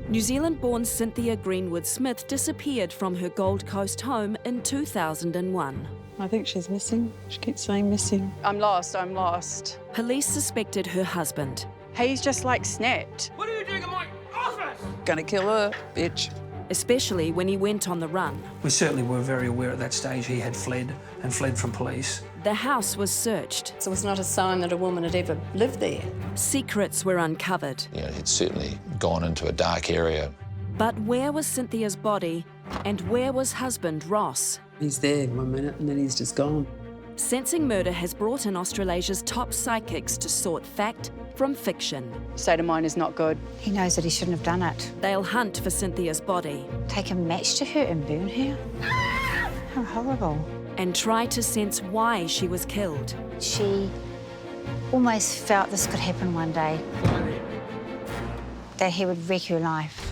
New Zealand-born Cynthia Greenwood-Smith disappeared from her Gold Coast home in 2001. I think she's missing. She keeps saying missing. I'm lost, I'm lost. Police suspected her husband. He's just like snapped. What are you doing in my office? Gonna kill her, bitch. Especially when he went on the run. We certainly were very aware at that stage he had fled and fled from police. The house was searched. So it was not a sign that a woman had ever lived there. Secrets were uncovered. You know, he'd certainly gone into a dark area. But where was Cynthia's body, and where was husband Ross? He's there 1 minute and then he's just gone. Sensing Murder has brought in Australasia's top psychics to sort fact from fiction. State of mind is not good. He knows that he shouldn't have done it. They'll hunt for Cynthia's body Take a match to her and burn her? How horrible. and try to sense why she was killed. She almost felt this could happen one day, that he would wreck her life.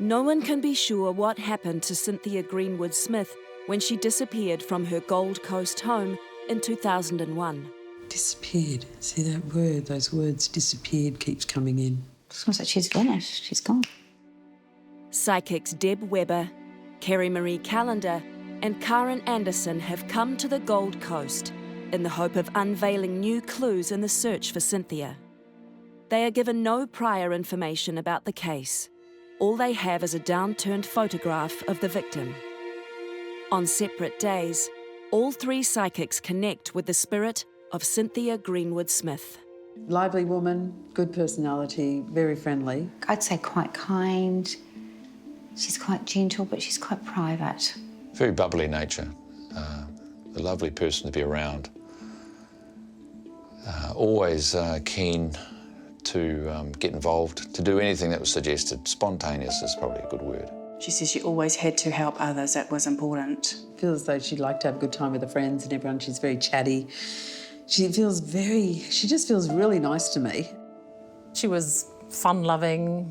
No one can be sure what happened to Cynthia Greenwood-Smith when she disappeared from her Gold Coast home in 2001. Disappeared. See that word, those words, disappeared, keeps coming in. It's almost like she's vanished. She's gone. Psychics Deb Webber, Kerry Marie Callender and Karen Anderson have come to the Gold Coast in the hope of unveiling new clues in the search for Cynthia. They are given no prior information about the case. All they have is a downturned photograph of the victim. On separate days, all three psychics connect with the spirit of Cynthia Greenwood-Smith. Lively woman, good personality, very friendly. I'd say quite kind. She's quite gentle, but she's quite private. Very bubbly nature, a lovely person to be around. Always keen to get involved, to do anything that was suggested. Spontaneous is probably a good word. She says she always had to help others. It was important. Feels as though she'd like to have a good time with her friends and everyone. She's very chatty. She just feels really nice to me. She was fun-loving.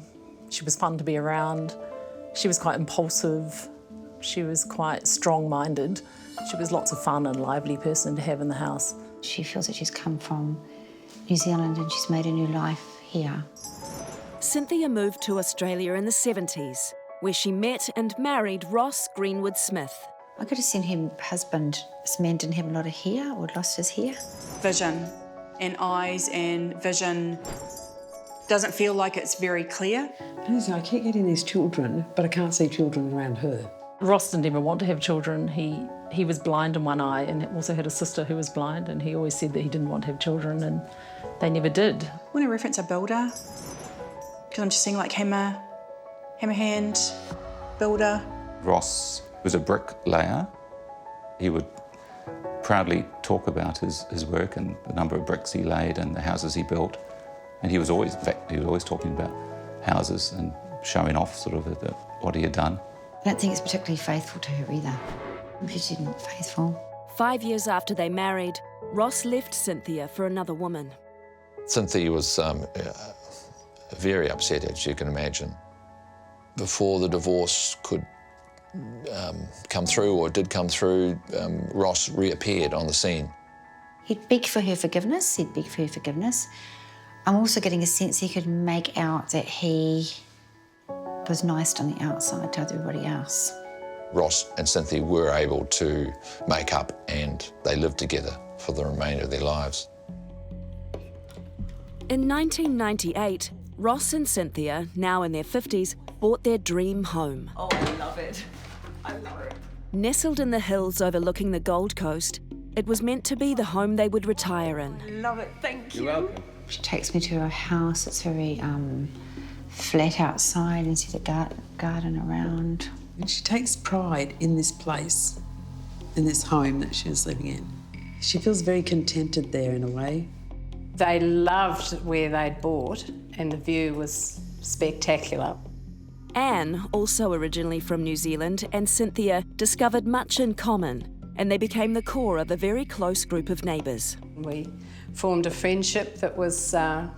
She was fun to be around. She was quite impulsive. She was quite strong-minded. She was lots of fun and lively person to have in the house. She feels that she's come from New Zealand and she's made a new life here. Cynthia moved to Australia in the 70s, where she met and married Ross Greenwood-Smith. I could have seen her husband, this man didn't have a lot of hair or lost his hair. Vision and eyes and vision doesn't feel like it's very clear. I keep getting these children, but I can't see children around her. Ross didn't ever want to have children. He was blind in one eye and also had a sister who was blind, and he always said that he didn't want to have children, and they never did. When I reference a builder, because I'm just seeing like hammer hand, builder. Ross was a bricklayer. He would proudly talk about his work and the number of bricks he laid and the houses he built. And he was always, in fact, he was always talking about houses and showing off sort of what he had done. I don't think it's particularly faithful to her either. She isn't faithful. 5 years after they married, Ross left Cynthia for another woman. Cynthia was very upset, as you can imagine. Before the divorce could come through, or did come through, Ross reappeared on the scene. He'd beg for her forgiveness. I'm also getting a sense he could make out that he was nice on the outside to everybody else. Ross and Cynthia were able to make up, and they lived together for the remainder of their lives. In 1998, Ross and Cynthia, now in their 50s, bought their dream home. Oh, I love it. I love it. Nestled in the hills overlooking the Gold Coast, it was meant to be the home they would retire in. I love it. Thank you. You're welcome. She takes me to her house. It's very flat outside and see the garden around. And she takes pride in this place, in this home that she was living in. She feels very contented there in a way. They loved where they'd bought and the view was spectacular. Anne, also originally from New Zealand, and Cynthia discovered much in common, and they became the core of a very close group of neighbours. We formed a friendship that was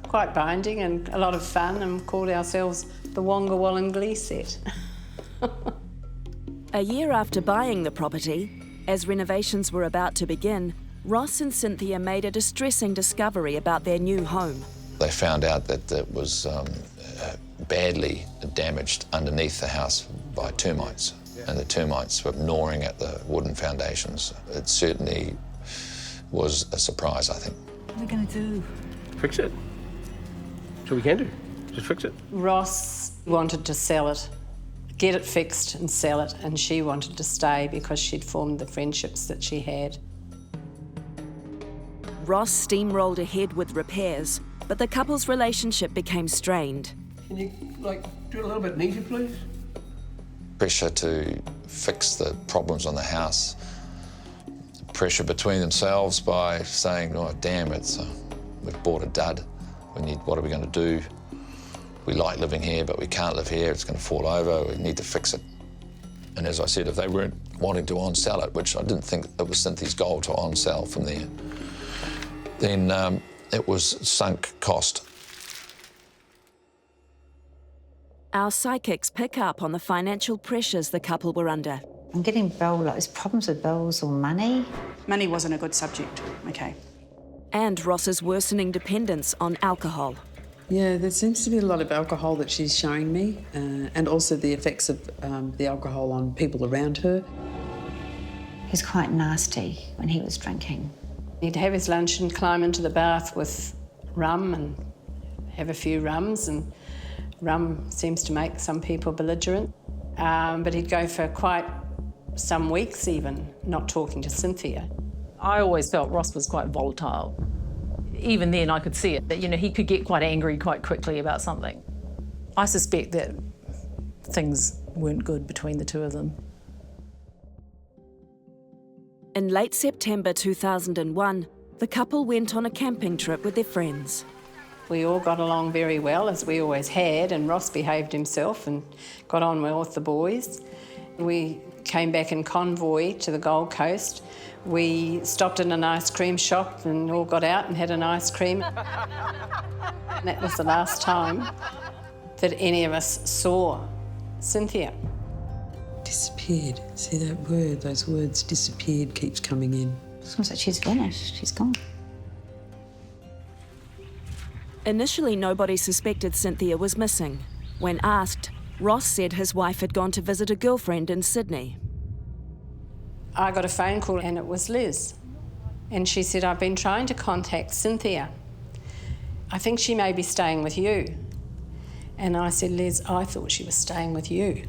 quite binding and a lot of fun, and called ourselves the Wonga Wollonglee set. A year after buying the property, as renovations were about to begin, Ross and Cynthia made a distressing discovery about their new home. They found out that it was badly damaged underneath the house by termites, and the termites were gnawing at the wooden foundations. It certainly was a surprise, I think. What are we going to do? Fix it. That's what we can do. Just fix it. Ross wanted to sell it, get it fixed and sell it, and she wanted to stay because she'd formed the friendships that she had. Ross steamrolled ahead with repairs, but the couple's relationship became strained. Can you, do it a little bit neater, please? Pressure to fix the problems on the house. Pressure between themselves by saying, oh, damn, we've bought a dud. What are we going to do? We like living here, but we can't live here. It's going to fall over. We need to fix it. And as I said, if they weren't wanting to on-sell it, which I didn't think it was Cynthia's goal to on-sell from there, then it was sunk cost. Our psychics pick up on the financial pressures the couple were under. I'm getting there's problems with bills or money. Money wasn't a good subject, okay. And Ross's worsening dependence on alcohol. Yeah, there seems to be a lot of alcohol that she's showing me, and also the effects of the alcohol on people around her. He's quite nasty when he was drinking. He'd have his lunch and climb into the bath with rum and have a few rums, and rum seems to make some people belligerent. But he'd go for quite some weeks even, not talking to Cynthia. I always felt Ross was quite volatile. Even then I could see it, that he could get quite angry quite quickly about something. I suspect that things weren't good between the two of them. In late September 2001, the couple went on a camping trip with their friends. We all got along very well, as we always had, and Ross behaved himself and got on well with the boys. We came back in convoy to the Gold Coast. We stopped in an ice cream shop and all got out and had an ice cream. And that was the last time that any of us saw Cynthia. Disappeared. See that word, those words, disappeared, keeps coming in. It's almost like she's vanished, she's gone. Initially, nobody suspected Cynthia was missing. When asked, Ross said his wife had gone to visit a girlfriend in Sydney. I got a phone call and it was Liz. And she said, I've been trying to contact Cynthia. I think she may be staying with you. And I said, Liz, I thought she was staying with you.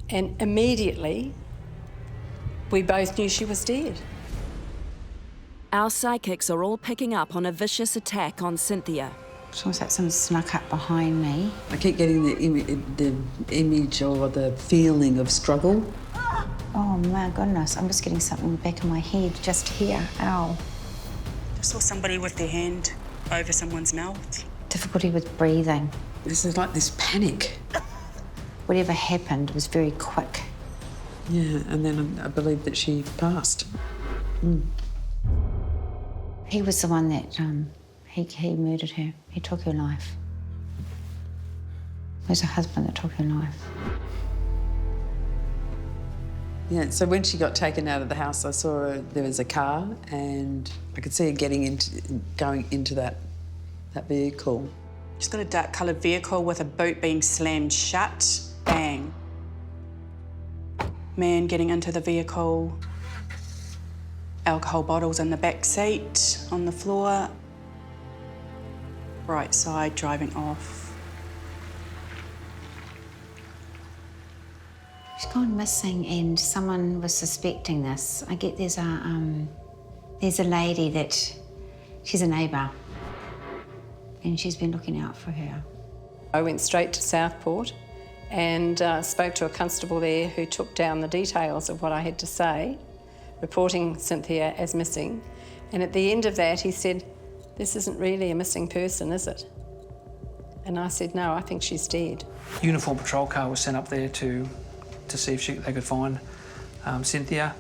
And immediately, we both knew she was dead. Our psychics are all picking up on a vicious attack on Cynthia. It's almost like someone snuck up behind me. I keep getting the image or the feeling of struggle. Oh my goodness, I'm just getting something in the back of my head, just here, ow. I saw somebody with their hand over someone's mouth. Difficulty with breathing. This is like this panic. Whatever happened was very quick. Yeah, and then I believe that she passed. He was the one that, he murdered her. He took her life. It was her husband that took her life. Yeah, so when she got taken out of the house, I saw there was a car, and I could see her going into that vehicle. She's got a dark-coloured vehicle with a boot being slammed shut. Bang. Man getting into the vehicle. Alcohol bottles in the back seat, on the floor. Right side driving off. She's gone missing and someone was suspecting this. I get there's a lady that, she's a neighbour and she's been looking out for her. I went straight to Southport and spoke to a constable there who took down the details of what I had to say, reporting Cynthia as missing. And at the end of that, he said, this isn't really a missing person, is it? And I said, no, I think she's dead. Uniform patrol car was sent up there to see if they could find Cynthia.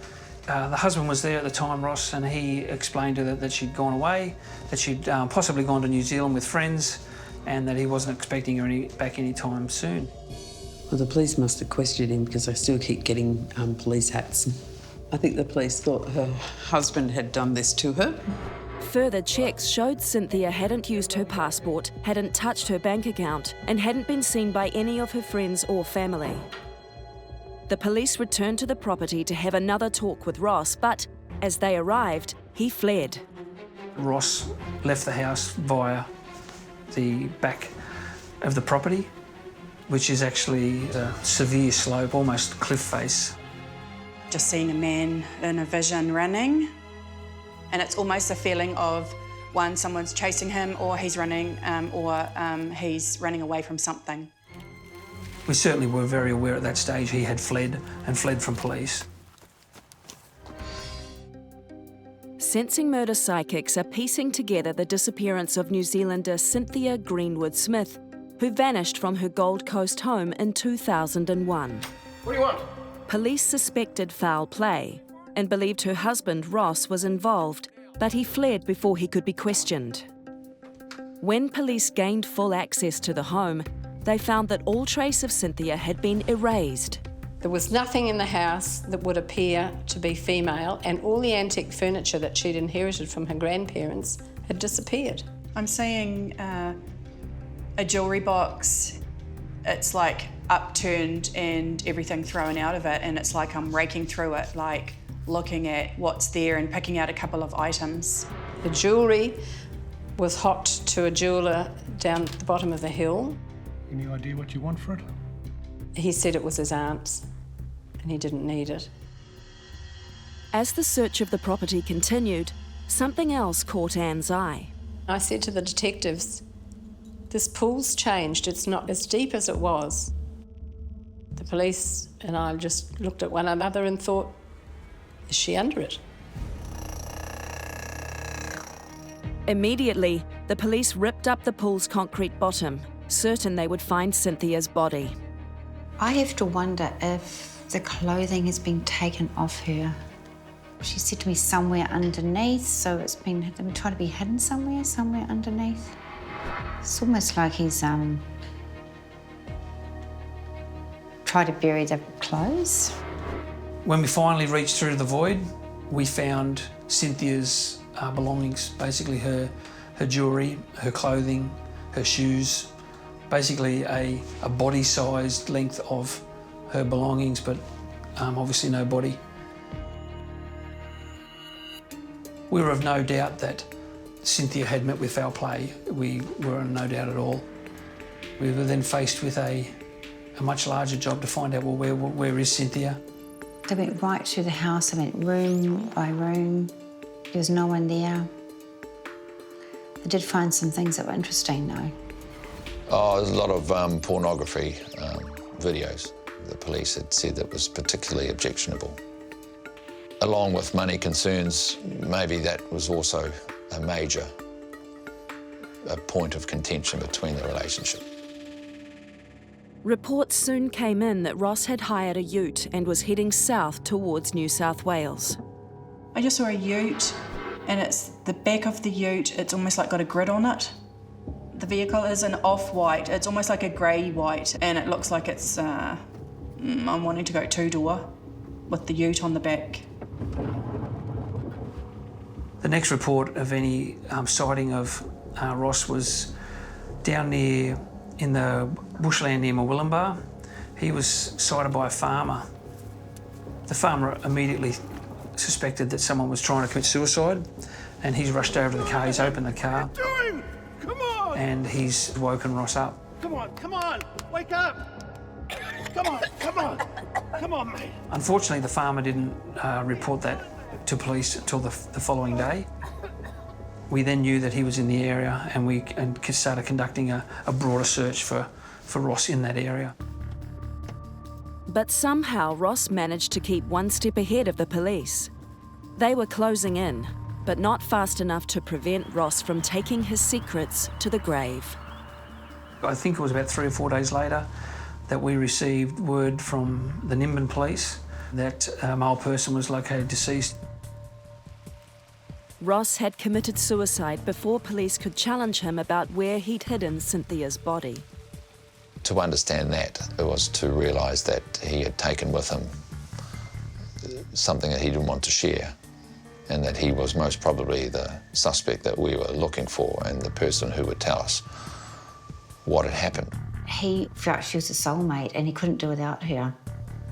The husband was there at the time, Ross, and he explained to her that she'd gone away, that she'd possibly gone to New Zealand with friends, and that he wasn't expecting her back any time soon. Well, the police must have questioned him because I still keep getting police hats. I think the police thought her husband had done this to her. Further checks showed Cynthia hadn't used her passport, hadn't touched her bank account, and hadn't been seen by any of her friends or family. The police returned to the property to have another talk with Ross, but as they arrived, he fled. Ross left the house via the back of the property, which is actually a severe slope, almost cliff face. Just seeing a man in a vision running, and it's almost a feeling of someone's chasing him, or he's running, or he's running away from something. We certainly were very aware at that stage he had fled and fled from police. Sensing murder psychics are piecing together the disappearance of New Zealander Cynthia Greenwood Smith, who vanished from her Gold Coast home in 2001. What do you want? Police suspected foul play and believed her husband Ross was involved, but he fled before he could be questioned. When police gained full access to the home, they found that all trace of Cynthia had been erased. There was nothing in the house that would appear to be female, and all the antique furniture that she'd inherited from her grandparents had disappeared. I'm seeing a jewellery box. It's like upturned and everything thrown out of it, and it's like I'm raking through it, like looking at what's there and picking out a couple of items. The jewellery was hot to a jeweller down at the bottom of the hill. Any idea what you want for it? He said it was his aunt's and he didn't need it. As the search of the property continued, something else caught Anne's eye. I said to the detectives, this pool's changed, it's not as deep as it was. The police and I just looked at one another and thought, is she under it? Immediately, the police ripped up the pool's concrete bottom, certain they would find Cynthia's body. I have to wonder if the clothing has been taken off her. She said to me somewhere underneath, so it's been trying to be hidden somewhere underneath. It's almost like he's tried to bury the clothes. When we finally reached through the void, we found Cynthia's belongings, basically her jewellery, her clothing, her shoes, basically a body-sized length of her belongings, but obviously no body. We were of no doubt that Cynthia had met with foul play. We were in no doubt at all. We were then faced with a much larger job to find out, well, where is Cynthia? They went right through the house. I went room by room. There was no one there. I did find some things that were interesting, though. Oh, there's a lot of pornography videos. The police had said that was particularly objectionable. Along with money concerns, maybe that was also a major point of contention between the relationship. Reports soon came in that Ross had hired a ute and was heading south towards New South Wales. I just saw a ute, and it's the back of the ute, it's almost like got a grid on it. The vehicle is an off-white, it's almost like a grey-white, and it looks like it's, I'm wanting to go two-door with the ute on the back. The next report of any sighting of Ross was down near, in the bushland near Murwillumbah. He was sighted by a farmer. The farmer immediately suspected that someone was trying to commit suicide, and he's rushed over to the car, he's opened the car. What are you doing? Come on! And he's woken Ross up. Come on, wake up! Come on, mate. Unfortunately, the farmer didn't report that to police until the following day. We then knew that he was in the area, and we started conducting a broader search for Ross in that area. But somehow Ross managed to keep one step ahead of the police. They were closing in, but not fast enough to prevent Ross from taking his secrets to the grave. I think it was about 3 or 4 days later that we received word from the Nimbin police that a male person was located deceased. Ross had committed suicide before police could challenge him about where he'd hidden Cynthia's body. To understand that, it was to realise that he had taken with him something that he didn't want to share, and that he was most probably the suspect that we were looking for and the person who would tell us what had happened. He felt she was a soulmate and he couldn't do without her.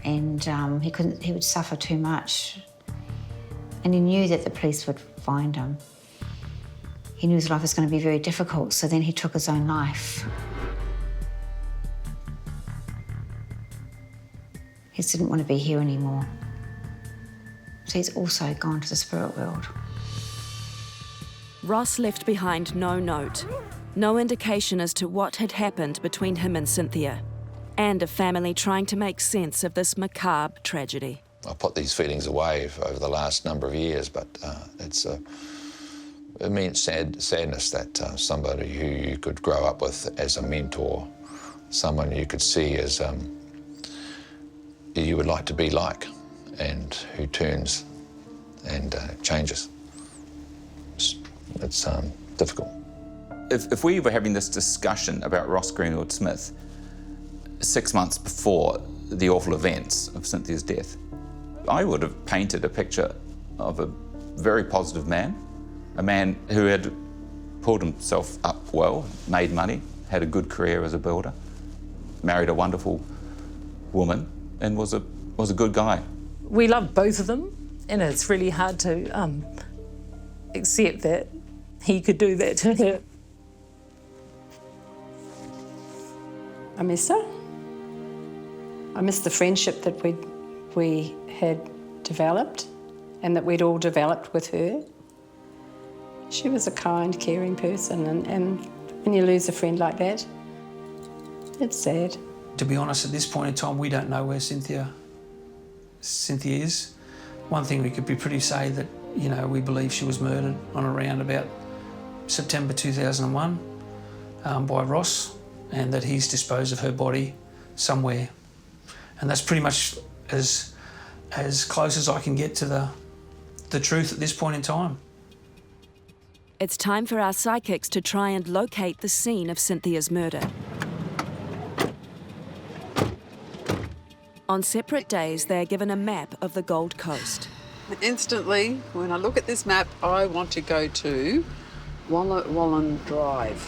And he would suffer too much. And he knew that the police would find him. He knew his life was going to be very difficult, so then he took his own life. He just didn't want to be here anymore. So he's also gone to the spirit world. Ross left behind no note, no indication as to what had happened between him and Cynthia, and a family trying to make sense of this macabre tragedy. I put these feelings away over the last number of years, but it's an immense sadness that somebody who you could grow up with as a mentor, someone you could see as you would like to be like, and who turns and changes. It's difficult. If we were having this discussion about Ross Greenwood-Smith 6 months before the awful events of Cynthia's death, I would have painted a picture of a very positive man, a man who had pulled himself up well, made money, had a good career as a builder, married a wonderful woman, and was a good guy. We love both of them, and it's really hard to accept that he could do that to her. I miss her. I miss the friendship that we had developed and that we'd all developed with her. She was a kind, caring person, and when you lose a friend like that, it's sad. To be honest, at this point in time, we don't know where Cynthia is. One thing we could be pretty say that, you know, we believe she was murdered on around about September 2001 by Ross, and that he's disposed of her body somewhere. And that's pretty much as close as I can get to the truth at this point in time. It's time for our psychics to try and locate the scene of Cynthia's murder. On separate days, they're given a map of the Gold Coast. Instantly, when I look at this map, I want to go to Wallen Drive.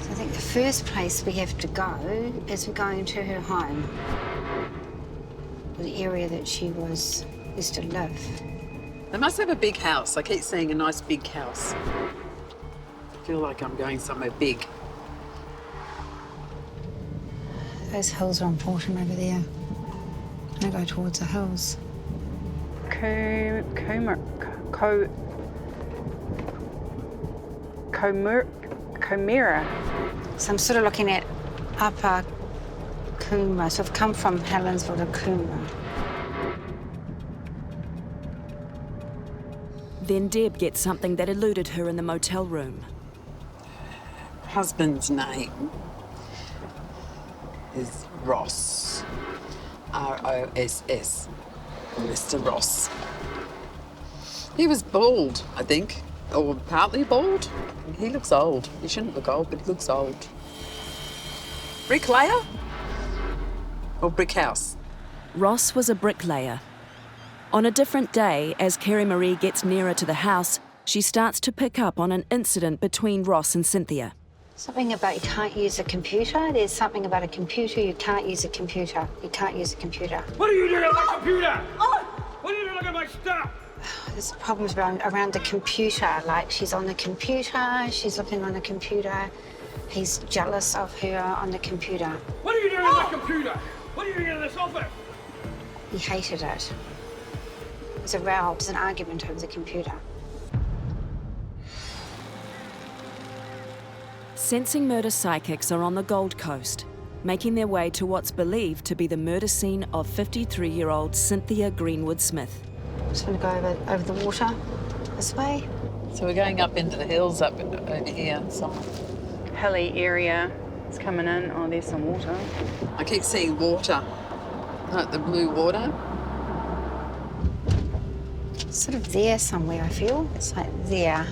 So I think the first place we have to go is we're going to her home, the area that she used to live. They must have a big house. I keep seeing a nice big house. I feel like I'm going somewhere big. Those hills are important over there. I go towards the hills. Chimera. So I'm sort of looking at Upper Coomera. So I've come from Helensville to Coomera. Then Deb gets something that eluded her in the motel room. Husband's name is Ross. R-O-S-S. Mr. Ross. He was bald, I think, or partly bald. He looks old. He shouldn't look old, but he looks old. Bricklayer? Or brick house? Ross was a bricklayer. On a different day, as Kerry Marie gets nearer to the house, she starts to pick up on an incident between Ross and Cynthia. Something about you can't use a computer. There's something about a computer. You can't use a computer. You can't use a computer. What are you doing on my computer? What are you doing at my stuff? There's problems around the computer. Like, she's on the computer, she's looking on the computer. He's jealous of her on the computer. What are you doing on my computer? What are you doing in this office? He hated it. It was a row, it was an argument over the computer. Sensing murder psychics are on the Gold Coast. making their way to what's believed to be the murder scene of 53-year-old Cynthia Greenwood Smith. Just want to go over the water this way. So we're going up into the hills up over here. Hilly area. It's coming in. Oh, there's some water. I keep seeing water, like the blue water. Sort of there somewhere, I feel. It's like there.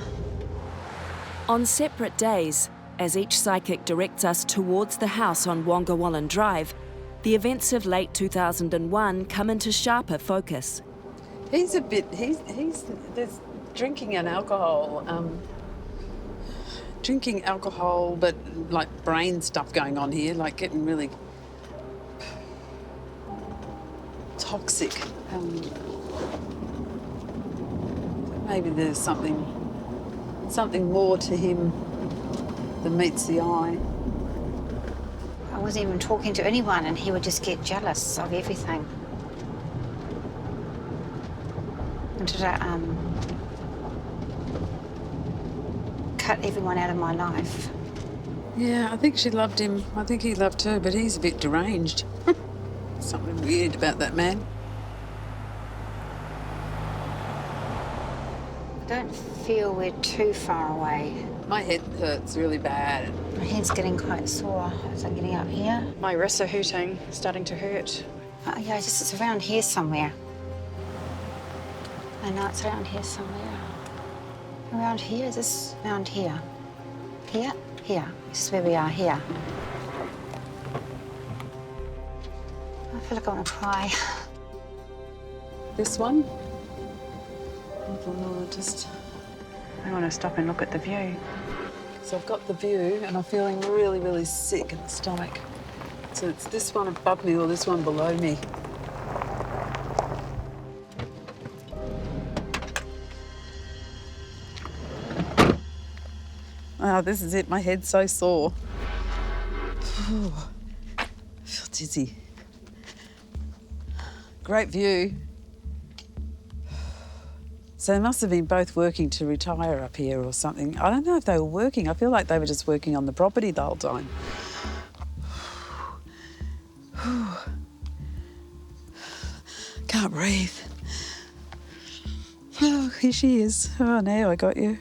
On separate days, as each psychic directs us towards the house on Wongawallan Drive, the events of late 2001 come into sharper focus. He's there's drinking and alcohol, but like brain stuff going on here, like getting really toxic. Maybe there's something more to him than meets the eye. I wasn't even talking to anyone and he would just get jealous of everything. Wanted to cut everyone out of my life. Yeah, I think she loved him. I think he loved her, but he's a bit deranged. Something weird about that man. I don't feel we're too far away. My head hurts really bad. My head's getting quite sore as I'm getting up here. My wrists are hurting, starting to hurt. Yeah, it's around here somewhere. I know it's around here somewhere. Around here? Is this around here? Here? Here. This is where we are, here. I feel like I want to cry. This one? I want to stop and look at the view. So I've got the view and I'm feeling really, really sick in the stomach. So it's this one above me or this one below me. Oh, this is it. My head's so sore. I feel dizzy. Great view. So they must have been both working to retire up here or something. I don't know if they were working. I feel like they were just working on the property the whole time. Can't breathe. Oh, here she is. Oh, now I got you.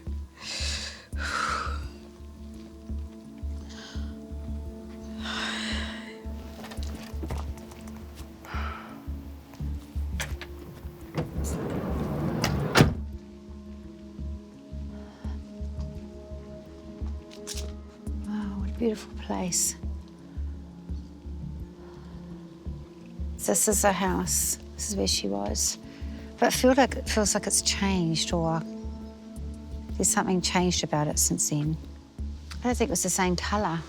Beautiful place. This is the house. This is where she was. But it feels like it's changed, or there's something changed about it since then. I don't think it was the same colour.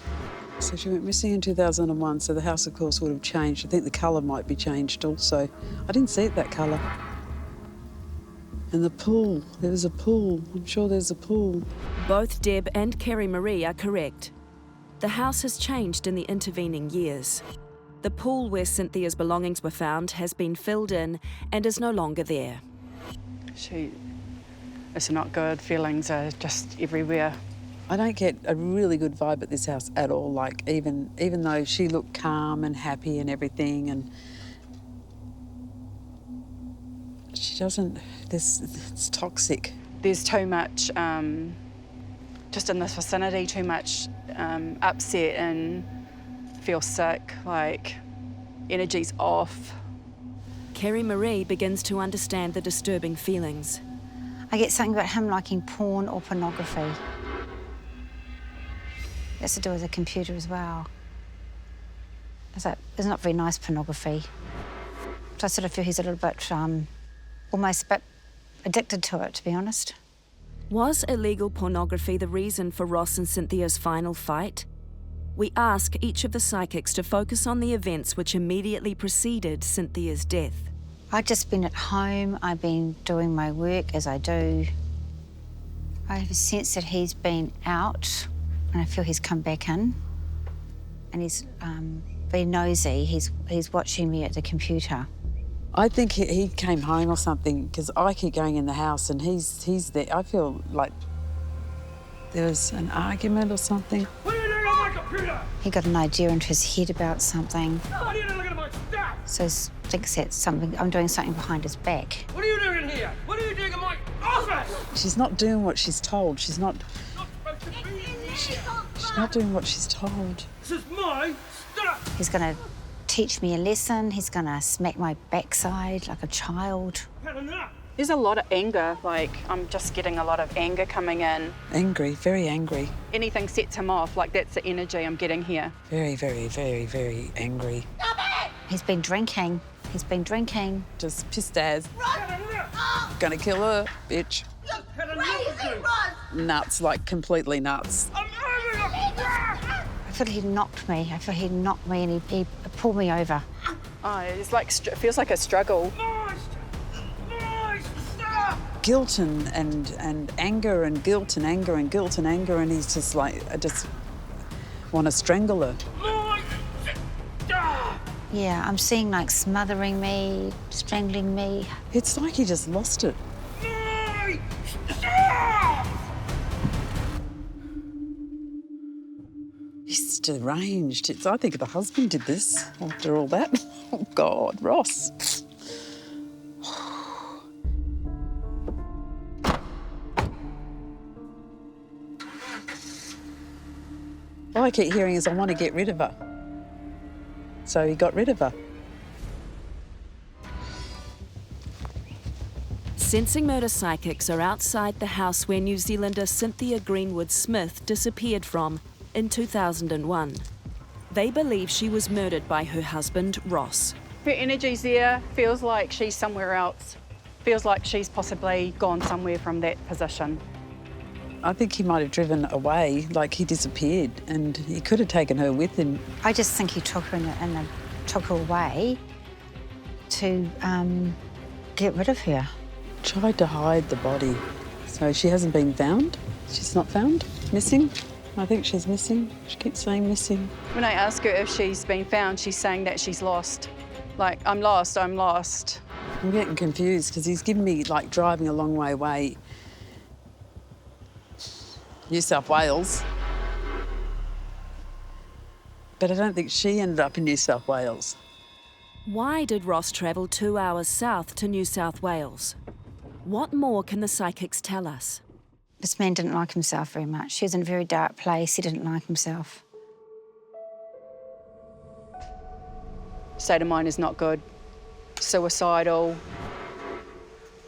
So she went missing in 2001, so the house, of course, would have changed. I think the colour might be changed also. I didn't see it that colour. And the pool. There was a pool. I'm sure there's a pool. Both Deb and Kerry Marie are correct. The house has changed in the intervening years. The pool where Cynthia's belongings were found has been filled in and is no longer there. It's not good. Feelings are just everywhere. I don't get a really good vibe at this house at all. Like, even though she looked calm and happy and everything, and she doesn't. It's toxic. There's too much, just in this vicinity, too much upset and feel sick, like energy's off. Kerry Marie begins to understand the disturbing feelings. I get something about him liking porn or pornography. That's to do with the computer as well. It's not very nice pornography. So I sort of feel he's a little bit, almost a bit addicted to it, to be honest. Was illegal pornography the reason for Ross and Cynthia's final fight? We ask each of the psychics to focus on the events which immediately preceded Cynthia's death. I've just been at home. I've been doing my work as I do. I have a sense that he's been out, and I feel he's come back in. And he's been nosy. He's watching me at the computer. I think he came home or something, because I keep going in the house and he's there. I feel like there was an argument or something. What are you doing on my computer! He got an idea into his head about something, What are you doing looking at my stuff? so thinks that I'm doing something behind his back. What are you doing here? What are you doing in my office? She's not doing what she's told. She's not Not supposed to be here. she's not doing what she's told. This is my stuff. He's going to teach me a lesson. He's going to smack my backside like a child. Had enough. There's a lot of anger, like I'm just getting a lot of anger coming in. Angry, very angry. Anything sets him off, like that's the energy I'm getting here. Very, very, very, very angry. He's been drinking. He's been drinking. Just pissed as. Had enough. Gonna kill her, bitch. Had enough of you. Nuts, like completely nuts. I'm over it. I feel he knocked me. I feel he knocked me and he pulled me over. Oh, it's like, it feels like a struggle. My stuff. Guilt and anger and guilt and anger and guilt and anger, and he's just like, I just want to strangle her. My stuff. Yeah, I'm seeing like smothering me, strangling me. It's like he just lost it. My stuff. He's deranged. I think the husband did this after all that. Oh, God, Ross. All I keep hearing is, I want to get rid of her. So he got rid of her. Sensing murder psychics are outside the house where New Zealander Cynthia Greenwood-Smith disappeared from in 2001. They believe she was murdered by her husband, Ross. Her energy's there, feels like she's somewhere else. Feels like she's possibly gone somewhere from that position. I think he might have driven away, like he disappeared, and he could have taken her with him. I just think he took her took her away to get rid of her. Tried to hide the body. So she hasn't been found? She's not found? Missing? I think she's missing. She keeps saying missing. When I ask her if she's been found, she's saying that she's lost. Like, I'm lost, I'm lost. I'm getting confused because he's given me, like, driving a long way away. New South Wales. But I don't think she ended up in New South Wales. Why did Ross travel 2 hours south to New South Wales? What more can the psychics tell us? This man didn't like himself very much. He was in a very dark place. He didn't like himself. State of mind is not good. Suicidal.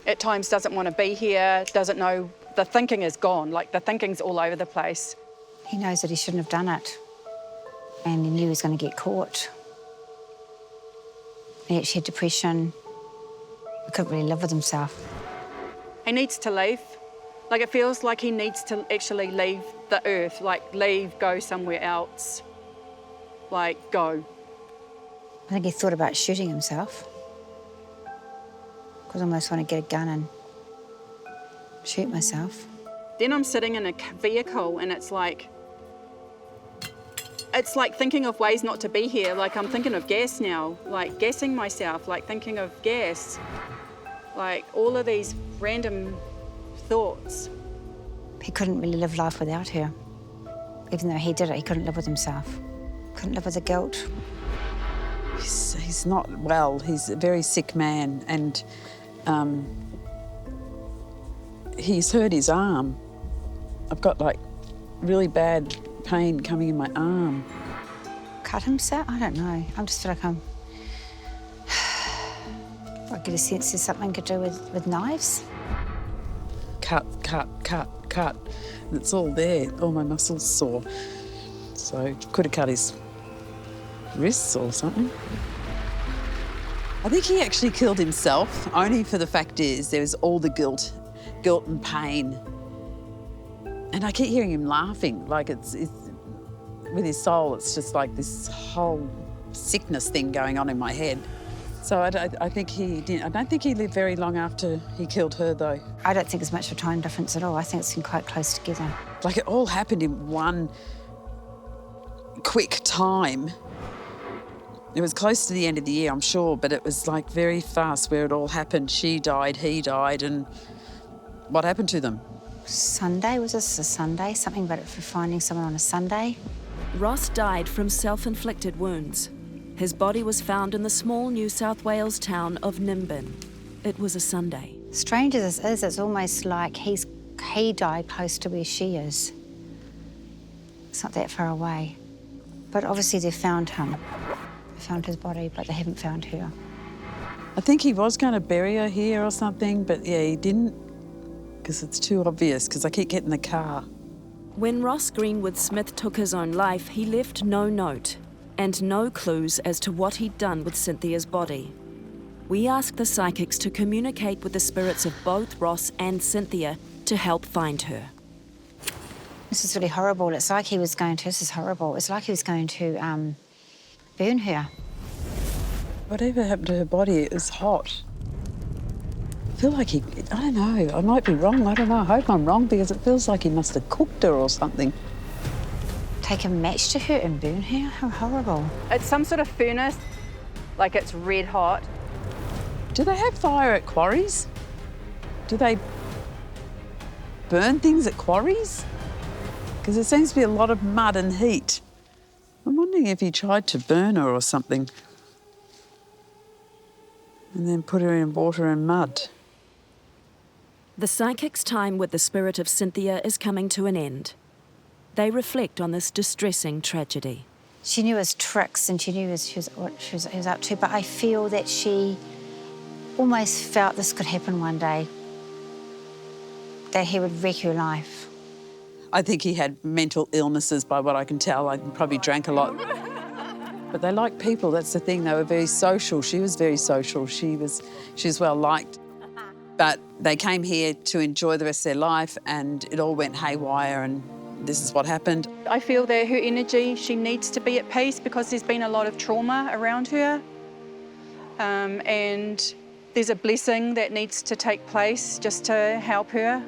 At times doesn't want to be here, doesn't know. The thinking is gone, like the thinking's all over the place. He knows that he shouldn't have done it. And he knew he was going to get caught. He actually had depression. He couldn't really live with himself. He needs to leave. Like, it feels like he needs to actually leave the earth, like leave, go somewhere else. Like, go. I think he thought about shooting himself. Because I almost want to get a gun and shoot myself. Then I'm sitting in a vehicle and it's like thinking of ways not to be here. Like, I'm thinking of gas now, like gassing myself, like thinking of gas. Like, all of these random thoughts. He couldn't really live life without her. Even though he did it, he couldn't live with himself. Couldn't live with the guilt. He's not well. He's a very sick man, and he's hurt his arm. I've got, like, really bad pain coming in my arm. Cut himself? I don't know. I just feel like I get a sense there's something to do with knives. Cut. And it's all there. All my muscles sore. So could have cut his wrists or something. I think he actually killed himself, only for the fact is there was all the guilt and pain. And I keep hearing him laughing, like it's with his soul, it's just like this whole sickness thing going on in my head. So I think he didn't. I don't think he lived very long after he killed her, though. I don't think there's much of a time difference at all. I think it's been quite close together. Like, it all happened in one quick time. It was close to the end of the year, I'm sure, but it was like very fast where it all happened. She died, he died, and what happened to them? Sunday, was this a Sunday? Something about it for finding someone on a Sunday? Ross died from self-inflicted wounds. His body was found in the small New South Wales town of Nimbin. It was a Sunday. Strange as this is, it's almost like he died close to where she is. It's not that far away. But obviously they found him. They found his body, but they haven't found her. I think he was going to bury her here or something, but yeah, he didn't, because it's too obvious, because I keep getting the car. When Ross Greenwood Smith took his own life, he left no note and no clues as to what he'd done with Cynthia's body. We asked the psychics to communicate with the spirits of both Ross and Cynthia to help find her. This is really horrible. It's like he was going to, this is horrible. It's like he was going to burn her. Whatever happened to her body, it was hot. I feel like I don't know, I might be wrong, I don't know. I hope I'm wrong, because it feels like he must have cooked her or something. Take a match to her and burn her? How horrible. It's some sort of furnace, like it's red hot. Do they have fire at quarries? Do they burn things at quarries? Because there seems to be a lot of mud and heat. I'm wondering if he tried to burn her or something and then put her in water and mud. The psychic's time with the spirit of Cynthia is coming to an end. They reflect on this distressing tragedy. She knew his tricks and she knew what he was up to, but I feel that she almost felt this could happen one day, that he would wreck her life. I think he had mental illnesses by what I can tell. I probably drank a lot. But they like people, that's the thing. They were very social. She was very social. She was well liked. But they came here to enjoy the rest of their life and it all went haywire and this is what happened. I feel that her energy, she needs to be at peace because there's been a lot of trauma around her. And there's a blessing that needs to take place just to help her.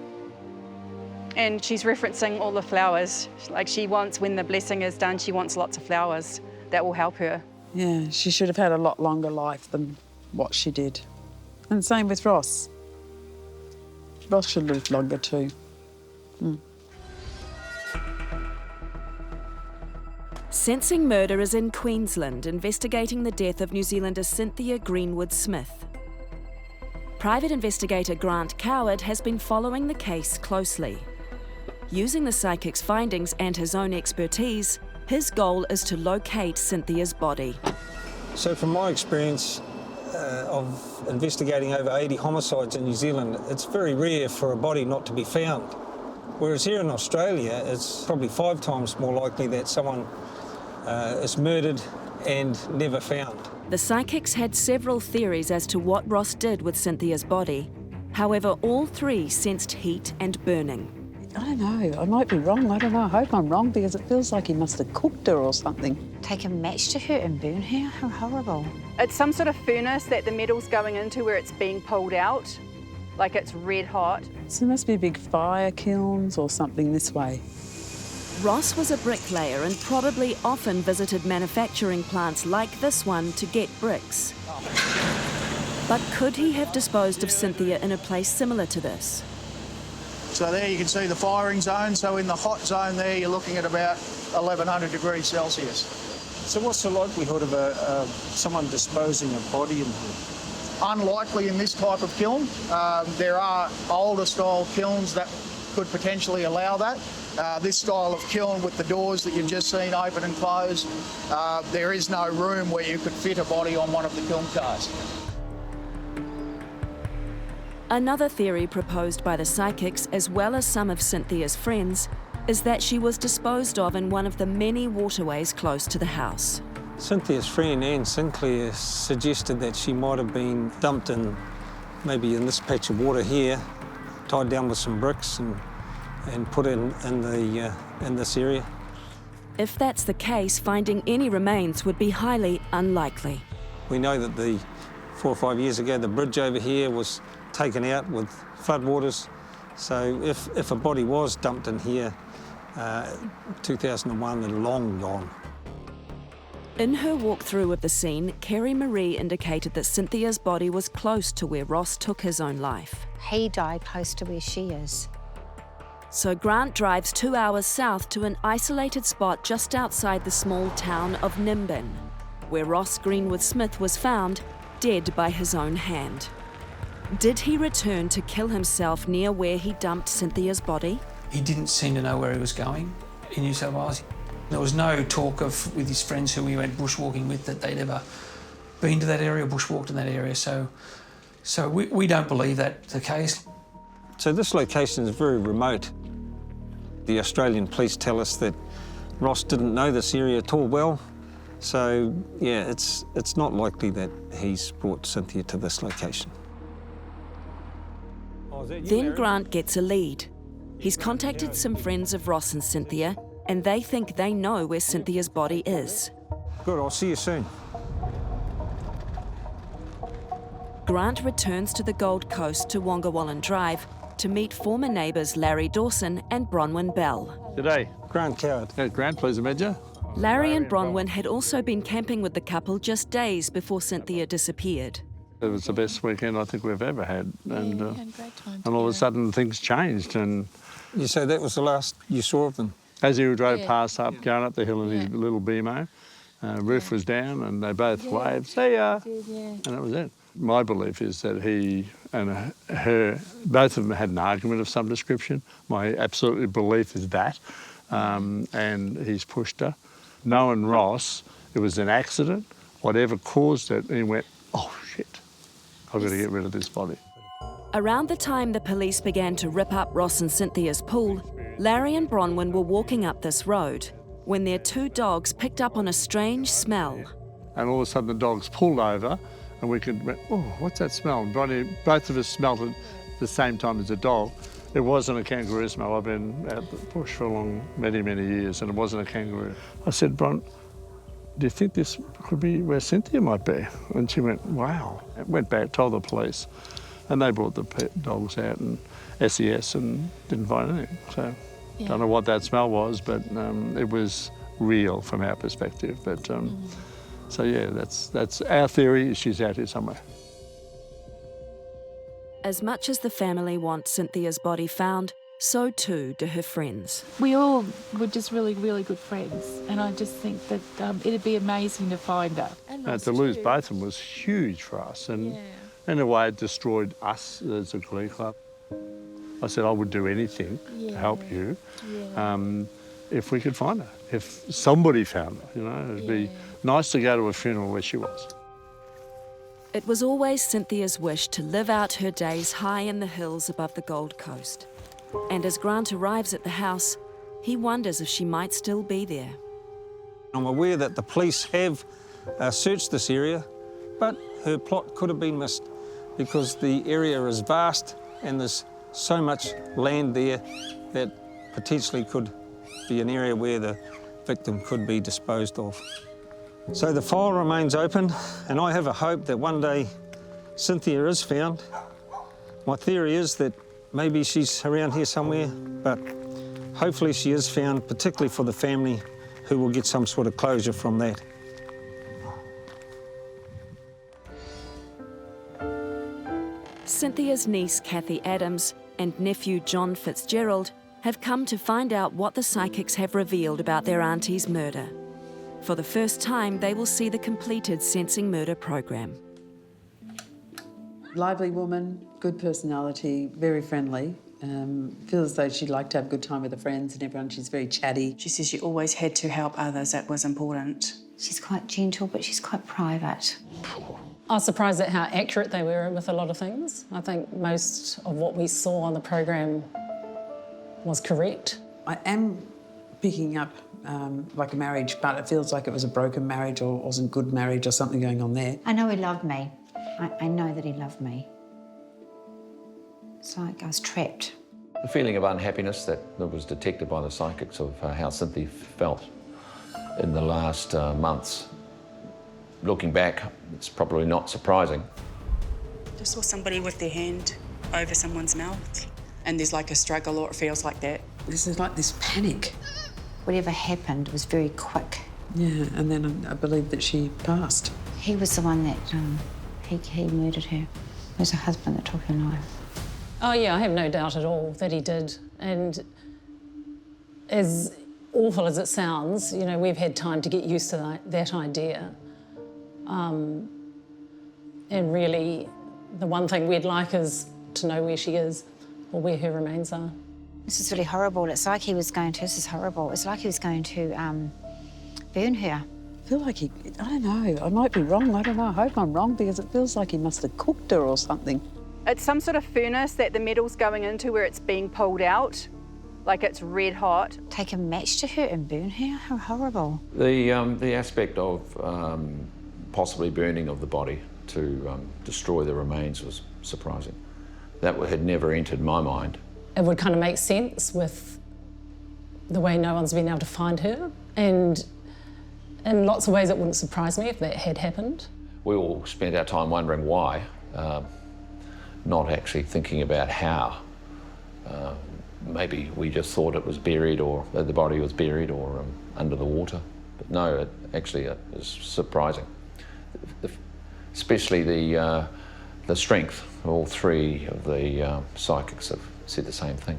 And she's referencing all the flowers. Like she wants, when the blessing is done, she wants lots of flowers that will help her. Yeah, she should have had a lot longer life than what she did. And same with Ross. Ross should have lived longer too. Sensing Murder is in Queensland, investigating the death of New Zealander Cynthia Greenwood Smith. Private investigator Grant Coward has been following the case closely. Using the psychic's findings and his own expertise, his goal is to locate Cynthia's body. So from my experience of investigating over 80 homicides in New Zealand, it's very rare for a body not to be found. Whereas here in Australia, it's probably 5 times more likely that someone is murdered and never found. The psychics had several theories as to what Ross did with Cynthia's body. However, all 3 sensed heat and burning. I don't know, I might be wrong, I don't know. I hope I'm wrong because it feels like he must have cooked her or something. Take a match to her and burn her? How horrible. It's some sort of furnace that the metal's going into where it's being pulled out, like it's red hot. So there must be big fire kilns or something this way. Ross was a bricklayer and probably often visited manufacturing plants like this one to get bricks. But could he have disposed of Cynthia in a place similar to this? So there you can see the firing zone. So in the hot zone there, you're looking at about 1100 degrees Celsius. So what's the likelihood of someone disposing a body in here? Unlikely in this type of kiln. There are older style kilns that could potentially allow that. This style of kiln with the doors that you've just seen open and close, there is no room where you could fit a body on one of the kiln cars. Another theory proposed by the psychics, as well as some of Cynthia's friends, is that she was disposed of in one of the many waterways close to the house. Cynthia's friend Anne Sinclair suggested that she might have been dumped in, maybe in this patch of water here, tied down with some bricks and put in this area. If that's the case, finding any remains would be highly unlikely. We know that 4 or 5 years ago, the bridge over here was taken out with floodwaters. So if a body was dumped in here, 2001, they're long gone. In her walkthrough of the scene, Kerry Marie indicated that Cynthia's body was close to where Ross took his own life. He died close to where she is. So Grant drives 2 hours south to an isolated spot just outside the small town of Nimbin, where Ross Greenwood Smith was found, dead by his own hand. Did he return to kill himself near where he dumped Cynthia's body? He didn't seem to know where he was going in New South Wales. There was no talk of, with his friends who he went bushwalking with, that they'd ever been to that area, bushwalked in that area. So we don't believe that's the case. So this location is very remote. The Australian police tell us that Ross didn't know this area at all well. So, yeah, it's not likely that he's brought Cynthia to this location. Then Grant gets a lead. He's contacted some friends of Ross and Cynthia, and they think they know where Cynthia's body is. Good, I'll see you soon. Grant returns to the Gold Coast to Wongawallan Drive to meet former neighbours Larry Dawson and Bronwyn Bell. G'day. Grant Coward. Grant, pleased to meet you. Larry and Bronwyn had also been camping with the couple just days before Cynthia disappeared. It was the best weekend I think we've ever had, and all of a sudden things changed. And you say that was the last you saw of them? As he drove past going up the hill in his little BMO, roof was down, and they both waved, "See ya," and that was it. My belief is that he and her, both of them had an argument of some description. My absolute belief is that, and he's pushed her. Knowing Ross, it was an accident. Whatever caused it, he went, "Oh shit, I've got to get rid of this body." Around the time the police began to rip up Ross and Cynthia's pool, Larry and Bronwyn were walking up this road when their 2 dogs picked up on a strange smell. And all of a sudden the dogs pulled over, and we could, "Oh, what's that smell?" And Bronnie, both of us smelled it at the same time as a dog. It wasn't a kangaroo smell. I've been out the bush for many, many years, and it wasn't a kangaroo. I said, "Bron, do you think this could be where Cynthia might be?" And she went, "Wow." Went back, told the police, and they brought the pet dogs out and SES and didn't find anything. So don't know what that smell was, but it was real from our perspective. But so yeah, that's our theory. She's out here somewhere. As much as the family want Cynthia's body found, so too do her friends. We all were just really, really good friends, and I just think that it'd be amazing to find her. To lose both of them was huge for us, and in a way it destroyed us as a glee club. I said I would do anything to help you if we could find her, if somebody found her, it'd be nice to go to a funeral where she was. It was always Cynthia's wish to live out her days high in the hills above the Gold Coast. And as Grant arrives at the house, he wonders if she might still be there. I'm aware that the police have searched this area, but her plot could have been missed because the area is vast and there's so much land there that potentially could be an area where the victim could be disposed of. So the file remains open, and I have a hope that one day Cynthia is found. My theory is that maybe she's around here somewhere, but hopefully she is found, particularly for the family who will get some sort of closure from that. Cynthia's niece Kathy Adams and nephew John Fitzgerald have come to find out what the psychics have revealed about their auntie's murder. For the first time, they will see the completed Sensing Murder program. Lively woman, good personality, very friendly. Feels as though she'd like to have a good time with her friends and everyone. She's very chatty. She says she always had to help others. That was important. She's quite gentle, but she's quite private. I was surprised at how accurate they were with a lot of things. I think most of what we saw on the program was correct. I am picking up like a marriage, but it feels like it was a broken marriage or wasn't good marriage or something going on there. I know he loved me. I know that he loved me. It's like I was trapped. The feeling of unhappiness that was detected by the psychics of how Cynthia felt in the last months. Looking back, it's probably not surprising. Just saw somebody with their hand over someone's mouth, and there's like a struggle, or it feels like that. This is like this panic. Whatever happened was very quick. Yeah, and then I believe that she passed. He was the one that, he murdered her. It was her husband that took her life. Oh yeah, I have no doubt at all that he did. And As awful as it sounds, you know, we've had time to get used to that idea. And really, the one thing we'd like is to know where she is or where her remains are. This is really horrible. It's like he was going to, this is horrible. It's like he was going to burn her. I feel like I don't know, I might be wrong, I don't know, I hope I'm wrong because it feels like he must have cooked her or something. It's some sort of furnace that the metal's going into where it's being pulled out, like it's red hot. Take a match to her and burn her? How horrible. The aspect of possibly burning of the body to destroy the remains was surprising. That had never entered my mind. It would kind of make sense with the way no one's been able to find her, and in lots of ways it wouldn't surprise me if that had happened. We all spent our time wondering why, not actually thinking about how. Maybe we just thought it was buried or that the body was buried or under the water. But no, it actually is surprising. Especially the strength. All three of the psychics have said the same thing.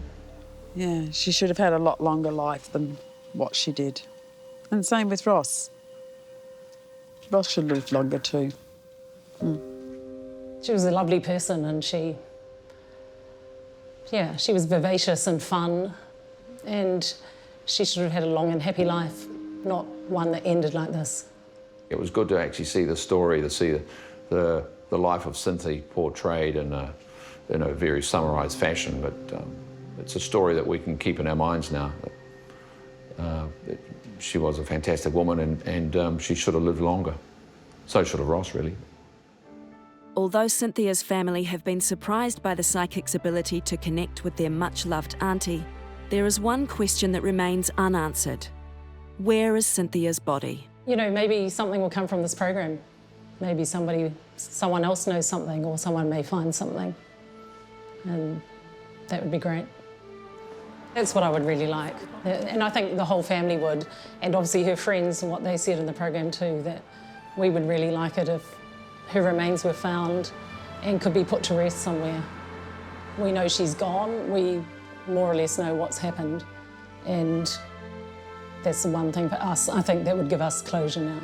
Yeah, she should have had a lot longer life than what she did. And same with Ross. Ross should live longer too. She was a lovely person and she was vivacious and fun, and she should have had a long and happy life, not one that ended like this. It was good to actually see the story, to see the life of Cynthia portrayed in a very summarised fashion, but it's a story that we can keep in our minds now. She was a fantastic woman and she should have lived longer. So should have Ross, really. Although Cynthia's family have been surprised by the psychic's ability to connect with their much-loved auntie, there is one question that remains unanswered. Where is Cynthia's body? You know, maybe something will come from this program. Maybe someone else knows something, or someone may find something. And that would be great. That's what I would really like. And I think the whole family would, and obviously her friends and what they said in the program too, that we would really like it if her remains were found and could be put to rest somewhere. We know she's gone, we more or less know what's happened, and that's the one thing for us, I think, that would give us closure now.